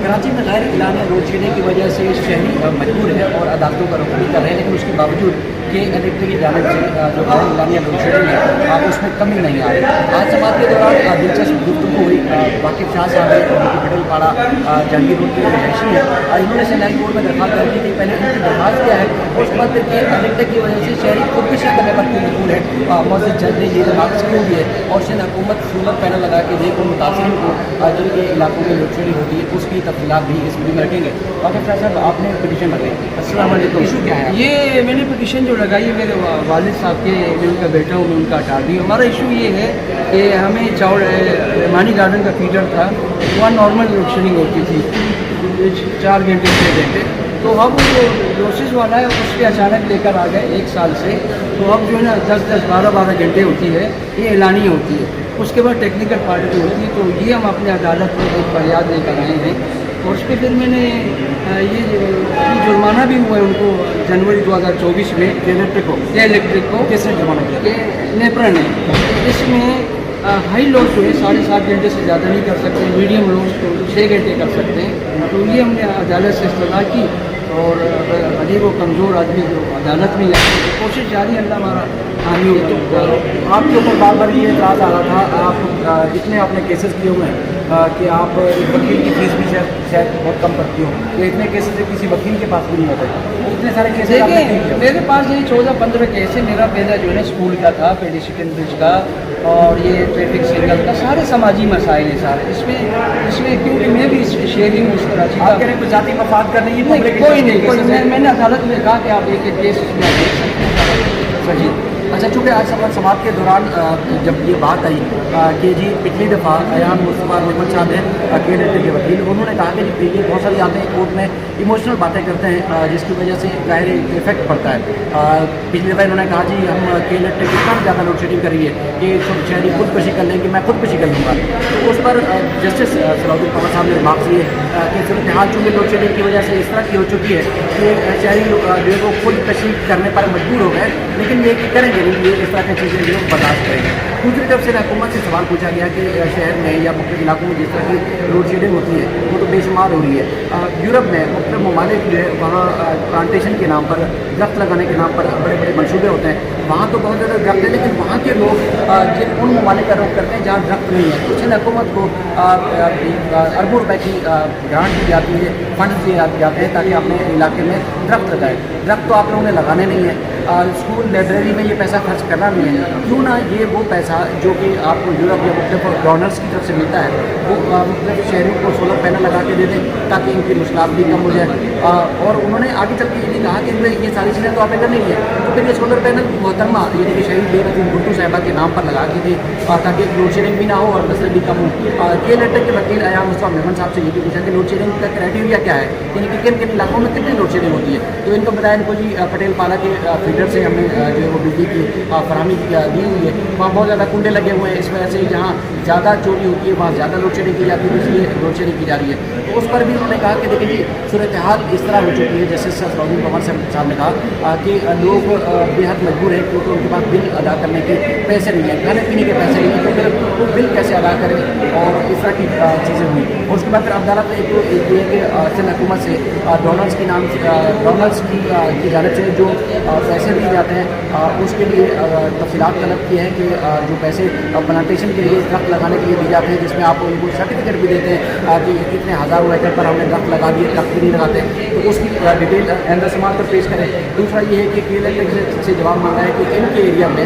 कराची में गैर एलानिया load shedding की वजह से शहरी मजबूर है और अदालतों का रुख भी कर रहे हैं, लेकिन उसके बावजूद कि इलेक्ट्रिक की जानब से जो गैर एलानिया लोड शेडिंग है उसमें कमी नहीं आ रही। आज समाज के दौरान दिलचस्प गुफ्तगू हुई वाकिफ शाह साहब है पटेल पाड़ा जहांगीर रोड के रहायशी है, इन्होंने सेंट्रल कोर्ट में दरख्वास्त कर दी थी। पहले इनकी दरख्वास्त क्या है और उसके बाद फिर कि इलेक्ट्रिक की वजह से शहरी खुदकुशी करने पर क्यों मजबूर है, मस्जिद जज ने ये दरख्वास्त क्यों दी है और सिंध हुकूमत सोलर पैनल लगा के देखो मुतासरीन को जिनके इलाकों में लोड शेडिंग होती है उसकी तफसीलात भी इस वीडियो में रखेंगे। वाकिफ शाह साहब, आपने पिटीशन लगाई, अस्सलाम वालेकुम, इशू क्या है? ये मैंने पिटीशन जो लगाई है मेरे वालिद साहब के, मैं उनका बेटा हूँ, मैं उनका हटा दी। हमारा इशू ये है कि हमें मानी गार्डन का फीडर था, वहाँ नॉर्मल लोड शेडिंग होती थी 4 घंटे 6 घंटे, तो अब जो लॉसेस वाला है उसके अचानक लेकर आ गए 1 साल से, तो अब जो है ना 10-10 12-12 घंटे होती है, ये एलानी होती है। उसके बाद टेक्निकल पार्टी होती है, तो ये हम अपने अदालत में एक फरियाद लेकर आए हैं और उस पर फिर मैंने ये जुर्माना भी हुआ है उनको जनवरी 2024 में इलेक्ट्रिक को किसने जुर्माना किया? नेपरा ने। इसमें हाई लोड जो है 7.5 घंटे से ज़्यादा नहीं कर सकते, मीडियम लोड तो 6 घंटे कर सकते हैं। तो ये हमने अदालत से इस्तदा की और गरीब और कमज़ोर आदमी जो अदालत में जाए तो कोशिश जारी, अल्लाह हमारा हामी हो। तो आपके ऊपर बार बार ये एतराज़ आ रहा था, आप इतने आपने केसेस किए हुए हैं कि आप एक वकील की फीस भी शायद बहुत कम करती हो, तो इतने केसेस किसी वकील के पास भी नहीं होते, इतने सारे केसेस देखिए मेरे पास ये 14-15 केस है। मेरा पहला जो है स्कूल का था, पेडिस्ट्रियन ब्रिज का और ये ट्रैफिक सिग्नल का, सारे समाजी मसाइल हैं सारे इसमें क्योंकि मैं भी शहरी हूँ इस कराची का। आप कह रहे हैं कोई जाति मफाद करने की कोई नहीं, मैंने अदालत में कहा कि आप एक केस उसमें देख सकते हैं। जी अच्छा, चूँकि आज समाज के दौरान जब ये बात आई कि जी पिछली दफ़ा अयान मुस्तफ़ा मोहम्मद साहब हैं KLT के वकील, उन्होंने कहा कि जी ये बहुत सारी आते कोर्ट में इमोशनल बातें करते हैं जिसकी वजह से ज़ाहिर इफेक्ट पड़ता है। पिछली दफ़ा इन्होंने कहा जी हम KLT की कम ज़्यादा लोड शेडिंग कर रही है कि शहरी खुदकुशी कर लेंगे, मैं खुदकुशी कर लूँगा। तो उस पर जस्टिस सलाउद्दीन पवार साहब ने रिमार्क दिए कि सूरत हाल चूँकि लोड शेडिंग की वजह से इस तरह की हो चुकी है कि शहरी जो है वो खुदकशी करने पर मजबूर हो गए, लेकिन ये कि करेंगे नहीं, ये इस तरह की चीज़ें जो बर्दाश्त करेंगे। दूसरी तरफ से हुकूमत से सवाल पूछा गया कि शहर में या मुख्तलिफ इलाकों में जिस तरह की लोड शेडिंग होती है वो तो बेशुमार हो रही है। यूरोप में मुख्तलिफ ममालिक जो है वहाँ प्लांटेशन के नाम पर, दरख्त लगाने के नाम पर बड़े बड़े मनसूबे होते हैं, वहाँ तो बहुत ज़्यादा दरख्त है, लेकिन वहाँ के लोग जिन उन ममालिक का रुख करते हैं जहाँ दरख्त नहीं है, तो सिंध हुकूमत को अरबों रुपए की ग्रांट दी जाती है, फंड दिए जाते हैं ताकि अपने इलाके में दरख्त लगाए। दरख्त तो आप लोगों ने लगाने नहीं है, स्कूल लाइब्रेरी में ये पैसा खर्च करना नहीं है, क्यों ना ये वो पैसा जो कि आपको यूरोप या मुख्तलिफ डोनर्स की तरफ से मिलता है वो मुख्तलिफ शहरों को सोलर पैनल लगा के दे दें ताकि इनकी मुश्किलात भी कम हो जाए। और उन्होंने आगे चल के ये कहा कि ये सारी चीज़ें तो आपने करनी है, तो फिर ये सोलर पैनल मोहतरमा यानी कि शहीद बेनज़ीर भुट्टो साहिबा के नाम पर लगा के दे ताकि लोड शेडिंग भी ना हो और मसले भी कम हो। KLT के वकील अयान मुस्तफ़ा मेमन साहब से ये भी पूछा कि लोड शेडिंग का क्राइटेरिया क्या है, यानी कि किन किन इलाकों में कितनी लोड शेडिंग होती है, तो इनको बताया इनको जी पटेल पाड़ा के फीडर से हमने जो है वो बिजली की फरहमी दी हुई है, वहाँ बहुत ज़्यादा कुंडे लगे हुए हैं, इस वजह से जहाँ ज़्यादा चोरी होती है वहाँ ज़्यादा लोड शेडिंग की जाती है, इसलिए लोड शेडिंग की जा रही है। तो उस पर भी उन्होंने कहा कि देखिए जी सूरत हाल इस तरह हो चुकी है, जैसे सलाउद्दीन पवार साहब ने कहा कि लोग बेहद मजबूर हैं क्योंकि उनके पास बिल अदा करने के पैसे नहीं हैं, खाने पीने के पैसे नहीं हैं, तो फिर वो बिल कैसे अदा करें और इस तरह की चीज़ें हुई। और उसके बाद फिर अदालत ने एक ये कि सिंध हुकूमत से डोनर्स की जानब से जो पैसे दिए जाते हैं उसके लिए तफसीलात तलब की है कि जो पैसे प्लांटेशन के लिए दरख्त लगाने के लिए दिए जाते हैं, जिसमें आप उनको सर्टिफिकेट भी देते हैं कि इतने हज़ारों एकड़ पर हमने दरख्त लगा दिए, दरख्त भी नहीं लगाते, तो उसकी डिटेल एंड समाज पर पेश करें। दूसरा ये है कि KLT से जवाब मांगा है कि इनके एरिया में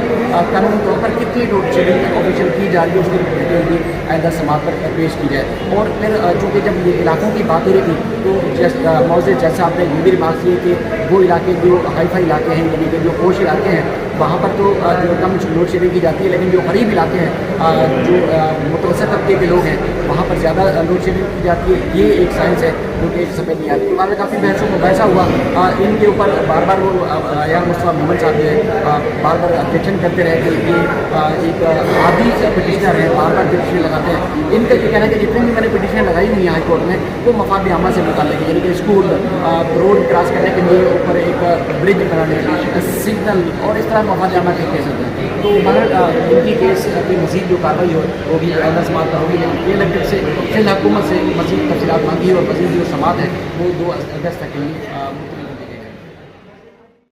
कानूनी तौर पर कितनी लोड शेडिंग ऑफिशियल की जा रही है उसकी डिटेल भी एंड समाज पर पेश की जाए। और फिर चूँकि जब ये इलाकों की बात हो रही थी तो मौजूद जज साहब ने ये भी रिमार्क किए कि वो इलाके जो हाई फाई इलाके हैं यानी कि जो पोश इलाके हैं वहाँ पर तो जो कम लोड शेडिंग की जाती है, लेकिन जो गरीब इलाके हैं जो मुतवसत तबके के लोग हैं वहाँ पर ज़्यादा लोड शेडिंग की जाती है। ये एक साइंस है जो कि समझ नहीं आती। हमारे काफ़ी बहसा हुआ इनके ऊपर, बार बार वो अयान मुस्तफ़ा मेमन साहब जो है बार बार ऑब्जेक्शन करते रहे कि ये एक आदि पिटिशनर है, बार बार पिटिशन लगाते हैं। इनका ये कहना है कि जितनी भी मैंने पिटिशन लगाई हुई है हाई कोर्ट में वो मफाद आमा से मुताल्लिक़ है, यानी कि स्कूल, रोड क्रॉस करने के लिए ऊपर एक ब्रिज बनाने, सिग्नल और इस तरह मफाद आमा के केस होते हैं। تو مگر ان کی کیس کی مزید جو کارروائی ہوگی آئندہ سماعت کا ہوگی، لیکن یہ الیکٹڈ سے فی الحال حکومت سے مزید تفصیلات مانگی اور مزید جو سماعت ہے وہ 2 اگست تک کے لیے